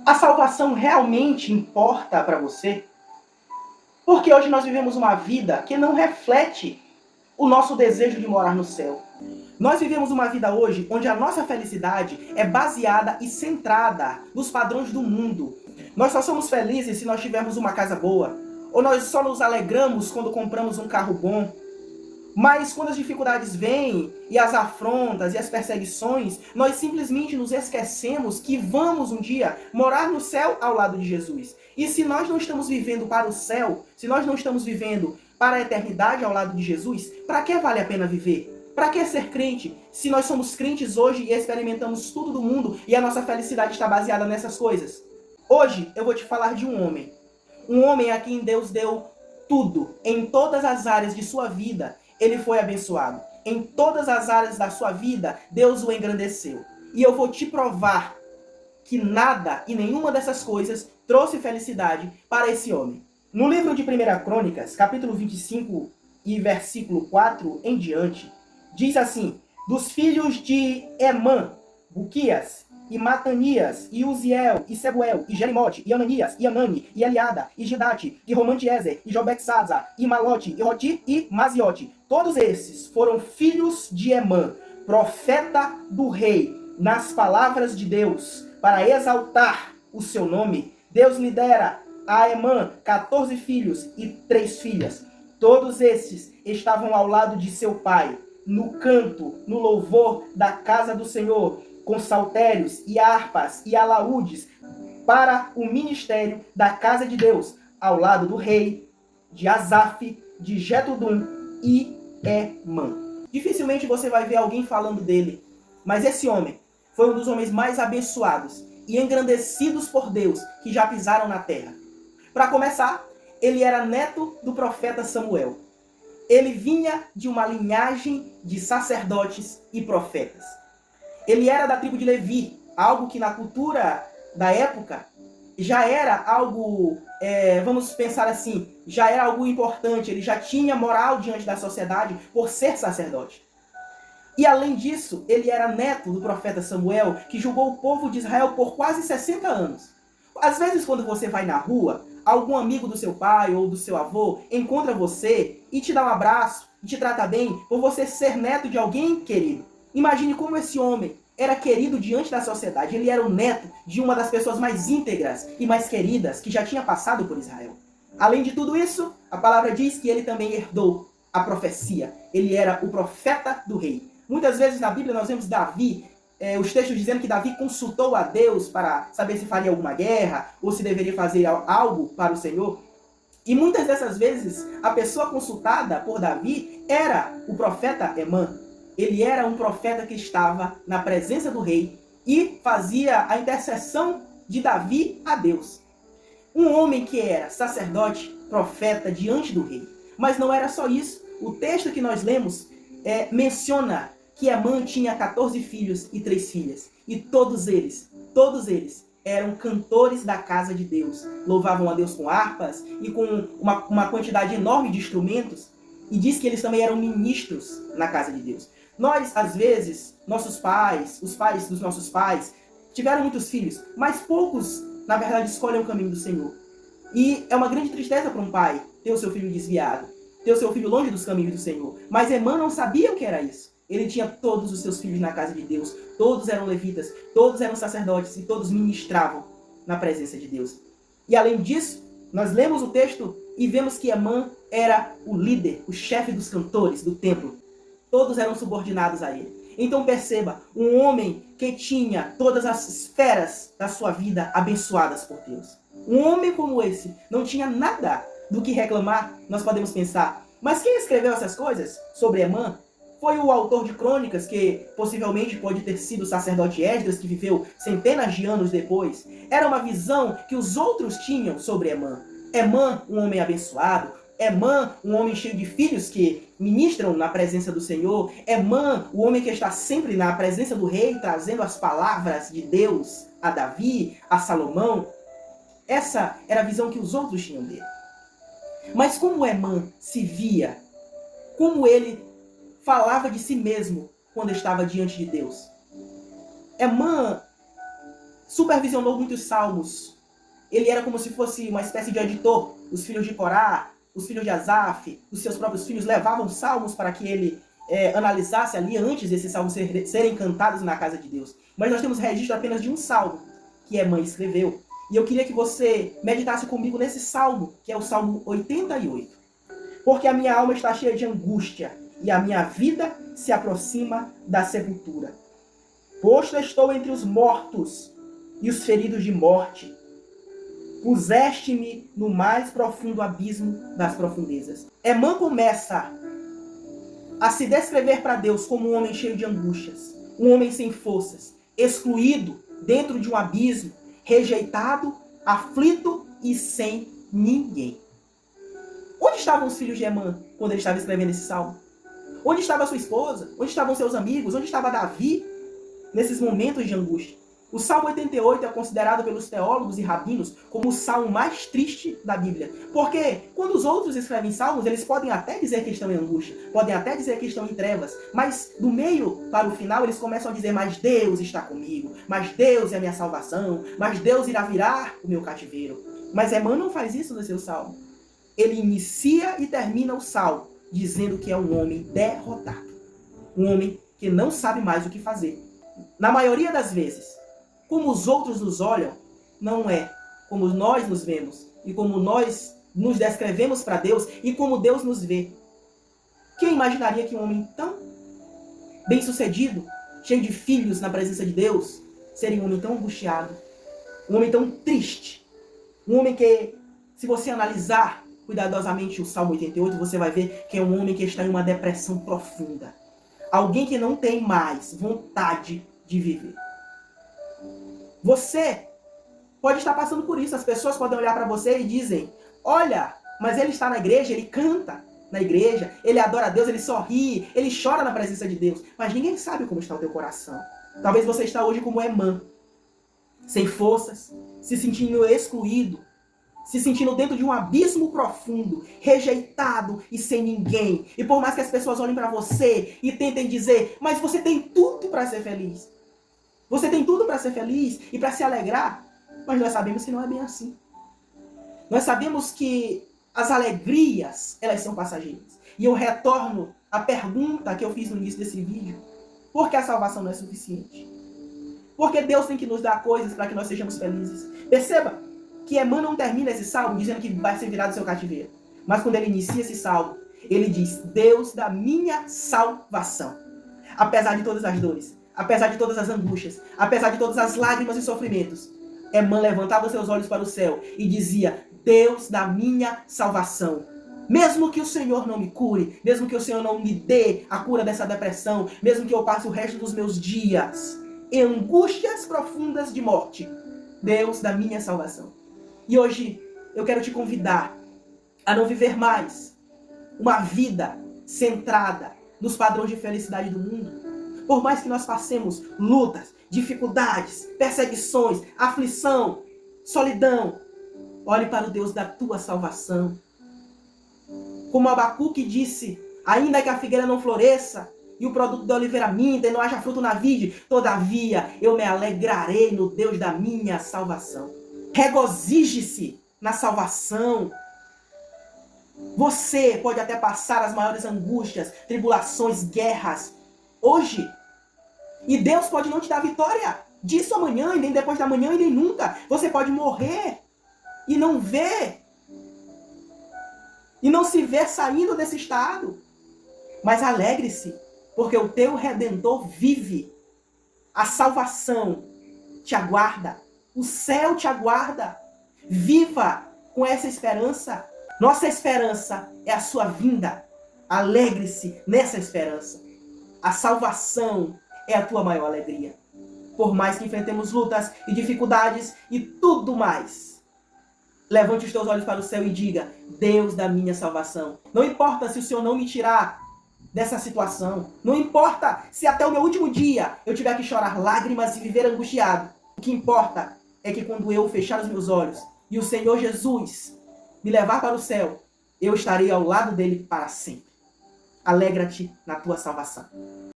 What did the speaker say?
A salvação realmente importa para você? Porque hoje nós vivemos uma vida que não reflete o nosso desejo de morar no céu. Nós vivemos uma vida hoje onde a nossa felicidade é baseada e centrada nos padrões do mundo. Nós só somos felizes se nós tivermos uma casa boa, ou nós só nos alegramos quando compramos um carro bom. Mas quando as dificuldades vêm, e as afrontas e as perseguições, nós simplesmente nos esquecemos que vamos um dia morar no céu ao lado de Jesus. E se nós não estamos vivendo para o céu, se nós não estamos vivendo para a eternidade ao lado de Jesus, para que vale a pena viver? Para que ser crente, se nós somos crentes hoje e experimentamos tudo do mundo e a nossa felicidade está baseada nessas coisas? Hoje eu vou te falar de um homem a quem Deus deu tudo, em todas as áreas de sua vida. Ele foi abençoado. Em todas as áreas da sua vida, Deus o engrandeceu. E eu vou te provar que nada e nenhuma dessas coisas trouxe felicidade para esse homem. No livro de 1 Crônicas, capítulo 25 e versículo 4 em diante, diz assim: dos filhos de Emã, Buquias, e Matanias, e Uziel, e Sebuel, e Jerimote, e Ananias, e Anani, e Eliada, e Gidate, e Romantiezer, e Jobexaza, e Malote, e Roti, e Maziote. Todos esses foram filhos de Emã, profeta do rei, nas palavras de Deus, para exaltar o seu nome. Deus lhe dera a Emã 14 filhos e 3 filhas. Todos esses estavam ao lado de seu pai, no canto, no louvor da casa do Senhor, com saltérios e harpas e alaúdes, para o ministério da casa de Deus, ao lado do rei, de Asaf, de Jetudum e Emã. Dificilmente você vai ver alguém falando dele, mas esse homem foi um dos homens mais abençoados e engrandecidos por Deus que já pisaram na terra. Para começar, ele era neto do profeta Samuel. Ele vinha de uma linhagem de sacerdotes e profetas. Ele era da tribo de Levi, algo que na cultura da época já era algo, vamos pensar assim, já era algo importante. Ele já tinha moral diante da sociedade por ser sacerdote. E além disso, ele era neto do profeta Samuel, que julgou o povo de Israel por quase 60 anos. Às vezes, quando você vai na rua, algum amigo do seu pai ou do seu avô encontra você e te dá um abraço, e te trata bem por você ser neto de alguém querido. Imagine como esse homem era querido diante da sociedade. Ele era o neto de uma das pessoas mais íntegras e mais queridas que já tinha passado por Israel. Além de tudo isso, a palavra diz que ele também herdou a profecia. Ele era o profeta do rei. Muitas vezes na Bíblia nós vemos Davi, os textos dizendo que Davi consultou a Deus para saber se faria alguma guerra ou se deveria fazer algo para o Senhor. E muitas dessas vezes a pessoa consultada por Davi era o profeta Emã. Ele era um profeta que estava na presença do rei e fazia a intercessão de Davi a Deus. Um homem que era sacerdote, profeta diante do rei. Mas não era só isso. O texto que nós lemos menciona que Emã tinha 14 filhos e 3 filhas. E todos eles eram cantores da casa de Deus. Louvavam a Deus com harpas e com uma quantidade enorme de instrumentos. E diz que eles também eram ministros na casa de Deus. Nós, às vezes, nossos pais, os pais dos nossos pais, tiveram muitos filhos, mas poucos, na verdade, escolhem o caminho do Senhor. E é uma grande tristeza para um pai ter o seu filho desviado, ter o seu filho longe dos caminhos do Senhor. Mas Emã não sabia o que era isso. Ele tinha todos os seus filhos na casa de Deus, todos eram levitas, todos eram sacerdotes e todos ministravam na presença de Deus. E além disso, nós lemos o texto e vemos que Emã era o líder, o chefe dos cantores do templo. Todos eram subordinados a ele. Então perceba, um homem que tinha todas as esferas da sua vida abençoadas por Deus. Um homem como esse não tinha nada do que reclamar, nós podemos pensar. Mas quem escreveu essas coisas sobre Emã foi o autor de Crônicas, que possivelmente pode ter sido o sacerdote Esdras, que viveu centenas de anos depois. Era uma visão que os outros tinham sobre Emã. Emã, um homem abençoado. Emã, um homem cheio de filhos que ministram na presença do Senhor. Emã, o homem que está sempre na presença do rei, trazendo as palavras de Deus a Davi, a Salomão. Essa era a visão que os outros tinham dele. Mas como Emã se via? Como ele falava de si mesmo quando estava diante de Deus? Emã supervisionou muitos salmos. Ele era como se fosse uma espécie de editor. Os filhos de Corá, os filhos de Asaf, os seus próprios filhos levavam salmos para que ele analisasse ali antes desses salmos serem cantados na casa de Deus. Mas nós temos registro apenas de um salmo que Emã escreveu. E eu queria que você meditasse comigo nesse salmo, que é o Salmo 88. Porque a minha alma está cheia de angústia e a minha vida se aproxima da sepultura. Posto estou entre os mortos e os feridos de morte. Puseste-me no mais profundo abismo das profundezas. Emã começa a se descrever para Deus como um homem cheio de angústias, um homem sem forças, excluído dentro de um abismo, rejeitado, aflito e sem ninguém. Onde estavam os filhos de Emã quando ele estava escrevendo esse salmo? Onde estava sua esposa? Onde estavam seus amigos? Onde estava Davi nesses momentos de angústia? O Salmo 88 é considerado pelos teólogos e rabinos como o salmo mais triste da Bíblia. Porque quando os outros escrevem salmos, eles podem até dizer que estão em angústia, podem até dizer que estão em trevas, mas do meio para o final eles começam a dizer: mas Deus está comigo, mas Deus é a minha salvação, mas Deus irá virar o meu cativeiro. Mas Emã não faz isso no seu salmo. Ele inicia e termina o salmo dizendo que é um homem derrotado, um homem que não sabe mais o que fazer. Na maioria das vezes, como os outros nos olham, não é como nós nos vemos e como nós nos descrevemos para Deus e como Deus nos vê. Quem imaginaria que um homem tão bem-sucedido, cheio de filhos na presença de Deus, seria um homem tão angustiado, um homem tão triste, um homem que, se você analisar cuidadosamente o Salmo 88, você vai ver que é um homem que está em uma depressão profunda. Alguém que não tem mais vontade de viver. Você pode estar passando por isso. As pessoas podem olhar para você e dizem: olha, mas ele está na igreja, ele canta na igreja, ele adora a Deus, ele sorri, ele chora na presença de Deus. Mas ninguém sabe como está o teu coração. Talvez você está hoje como Emã, sem forças, se sentindo excluído, se sentindo dentro de um abismo profundo, rejeitado e sem ninguém. E por mais que as pessoas olhem para você e tentem dizer: mas você tem tudo para ser feliz. Você tem tudo para ser feliz e para se alegrar. Mas nós sabemos que não é bem assim. Nós sabemos que as alegrias, elas são passageiras. E eu retorno à pergunta que eu fiz no início desse vídeo. Por que a salvação não é suficiente? Porque Deus tem que nos dar coisas para que nós sejamos felizes. Perceba que Emã não termina esse salmo dizendo que vai ser virado do seu cativeiro. Mas quando ele inicia esse salmo, ele diz: Deus da minha salvação. Apesar de todas as dores, apesar de todas as angústias, apesar de todas as lágrimas e sofrimentos, Emã levantava seus olhos para o céu e dizia: Deus da minha salvação. Mesmo que o Senhor não me cure, mesmo que o Senhor não me dê a cura dessa depressão, mesmo que eu passe o resto dos meus dias em angústias profundas de morte, Deus da minha salvação. E hoje eu quero te convidar a não viver mais uma vida centrada nos padrões de felicidade do mundo. Por mais que nós passemos lutas, dificuldades, perseguições, aflição, solidão, olhe para o Deus da tua salvação. Como Abacuque disse: ainda que a figueira não floresça e o produto da oliveira minta e não haja fruto na vide, todavia eu me alegrarei no Deus da minha salvação. Regozije-se na salvação. Você pode até passar as maiores angústias, tribulações, guerras hoje. E Deus pode não te dar vitória disso amanhã, e nem depois da manhã, e nem nunca. Você pode morrer e não ver. E não se ver saindo desse estado. Mas alegre-se, porque o teu Redentor vive. A salvação te aguarda. O céu te aguarda. Viva com essa esperança. Nossa esperança é a sua vinda. Alegre-se nessa esperança. A salvação é a tua maior alegria. Por mais que enfrentemos lutas e dificuldades e tudo mais, levante os teus olhos para o céu e diga: Deus da minha salvação. Não importa se o Senhor não me tirar dessa situação. Não importa se até o meu último dia eu tiver que chorar lágrimas e viver angustiado. O que importa é que quando eu fechar os meus olhos e o Senhor Jesus me levar para o céu, eu estarei ao lado dele para sempre. Alegra-te na tua salvação.